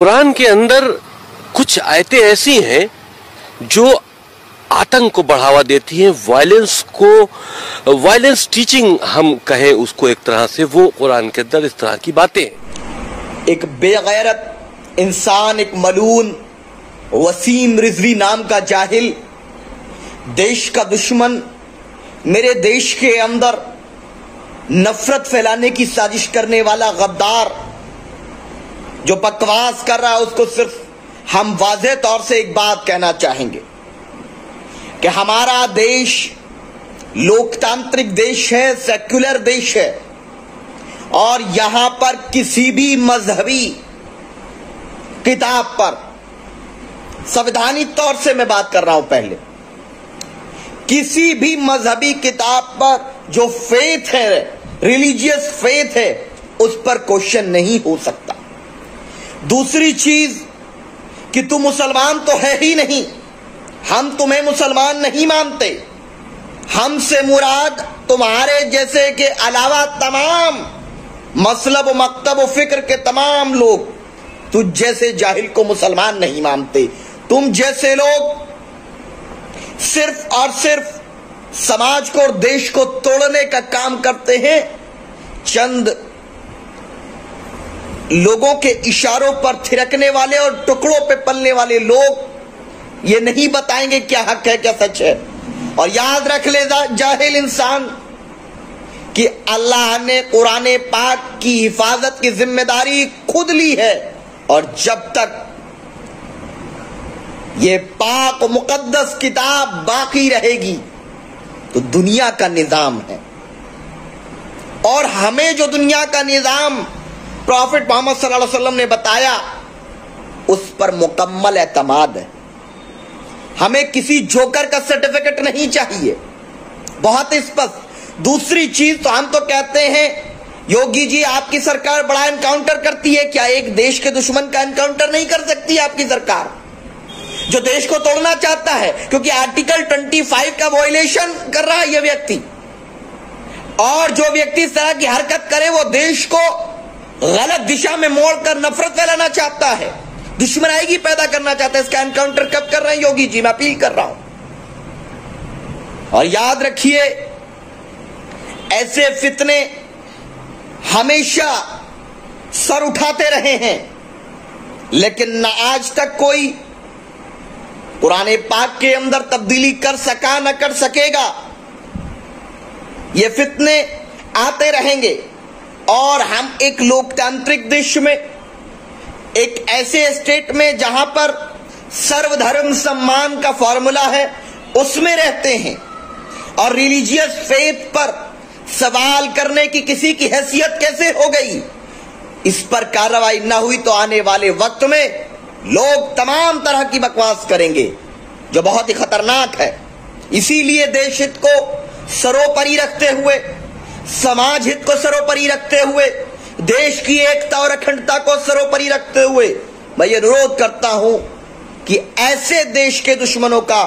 कुरान के अंदर कुछ आयतें ऐसी हैं जो आतंक को बढ़ावा देती हैं, वायलेंस टीचिंग हम कहें उसको एक तरह से, वो कुरान के अंदर इस तरह की बातें। एक बेगैरत इंसान, एक मलून वसीम रिजवी नाम का जाहिल, देश का दुश्मन, मेरे देश के अंदर नफरत फैलाने की साजिश करने वाला गद्दार जो बकवास कर रहा है, उसको सिर्फ हम वाज़ेह तौर से एक बात कहना चाहेंगे कि हमारा देश लोकतांत्रिक देश है, सेक्युलर देश है, और यहां पर किसी भी मजहबी किताब पर, संवैधानिक तौर से मैं बात कर रहा हूं, पहले किसी भी मजहबी किताब पर जो फेथ है, रिलीजियस फेथ है, उस पर क्वेश्चन नहीं हो सकता। दूसरी चीज कि तू मुसलमान तो है ही नहीं, हम तुम्हें मुसलमान नहीं मानते, हमसे मुराद तुम्हारे जैसे के अलावा तमाम मसलब व मकतब व फिक्र के तमाम लोग तुझ जैसे जाहिल को मुसलमान नहीं मानते। तुम जैसे लोग सिर्फ और सिर्फ समाज को और देश को तोड़ने का काम करते हैं। चंद लोगों के इशारों पर थिरकने वाले और टुकड़ों पे पलने वाले लोग ये नहीं बताएंगे क्या हक है क्या सच है। और याद रख ले जाहिल इंसान कि अल्लाह ने कुरान पाक की हिफाजत की जिम्मेदारी खुद ली है, और जब तक ये पाक मुकद्दस किताब बाकी रहेगी तो दुनिया का निजाम है, और हमें जो दुनिया का निजाम प्रॉफिट मोहम्मद सल्लल्लाहु अलैहि वसल्लम ने बताया उस पर मुकम्मल एतमाद है। हमें किसी जोकर का सर्टिफिकेट नहीं चाहिए, बहुत स्पष्ट। दूसरी चीज तो हम तो कहते हैं योगी जी आपकी सरकार बड़ा एनकाउंटर करती है, क्या एक देश के दुश्मन का एनकाउंटर नहीं कर सकती आपकी सरकार जो देश को तोड़ना चाहता है? क्योंकि आर्टिकल 25 का वॉयलेशन कर रहा है यह व्यक्ति, और जो व्यक्ति इस तरह की हरकत करे वो देश को गलत दिशा में मोड़कर नफरत फैलाना चाहता है, दुश्मनाई पैदा करना चाहता है। इसका एनकाउंटर कब कर रहे हैं योगी जी? मैं अपील कर रहा हूं। और याद रखिए, ऐसे फितने हमेशा सर उठाते रहे हैं, लेकिन न आज तक कोई कुरान पाक के अंदर तब्दीली कर सका न कर सकेगा। ये फितने आते रहेंगे, और हम एक लोकतांत्रिक देश में, एक ऐसे स्टेट में जहां पर सर्वधर्म सम्मान का फॉर्मूला है, उसमें रहते हैं, और रिलीजियस फेथ पर सवाल करने की किसी की हैसियत कैसे हो गई, इस पर कार्रवाई न हुई तो आने वाले वक्त में लोग तमाम तरह की बकवास करेंगे जो बहुत ही खतरनाक है। इसीलिए देश हित को सर्वोपरि रखते हुए, समाज हित को सर्वोपरि रखते हुए, देश की एकता और अखंडता को सर्वोपरि रखते हुए मैं ये अनुरोध करता हूं कि ऐसे देश के दुश्मनों का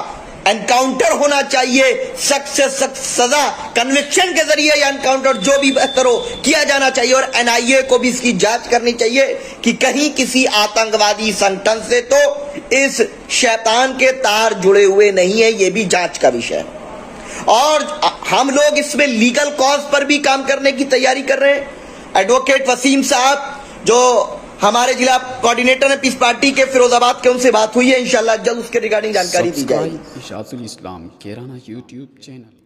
एनकाउंटर होना चाहिए, सख्त से सख्त सजा, कन्विक्शन के जरिए या एनकाउंटर जो भी बेहतर हो किया जाना चाहिए, और एनआईए को भी इसकी जांच करनी चाहिए कि कहीं किसी आतंकवादी संगठन से तो इस शैतान के तार जुड़े हुए नहीं है, ये भी जांच का विषय है। और हम लोग इसमें लीगल कॉज पर भी काम करने की तैयारी कर रहे हैं। एडवोकेट वसीम साहब जो हमारे जिला कोऑर्डिनेटर है पीस पार्टी के फिरोजाबाद के, उनसे बात हुई है, इंशाल्लाह जल्द उसके रिगार्डिंग जानकारी दी जाएगी। इशातुल इस्लाम केराना यूट्यूब चैनल।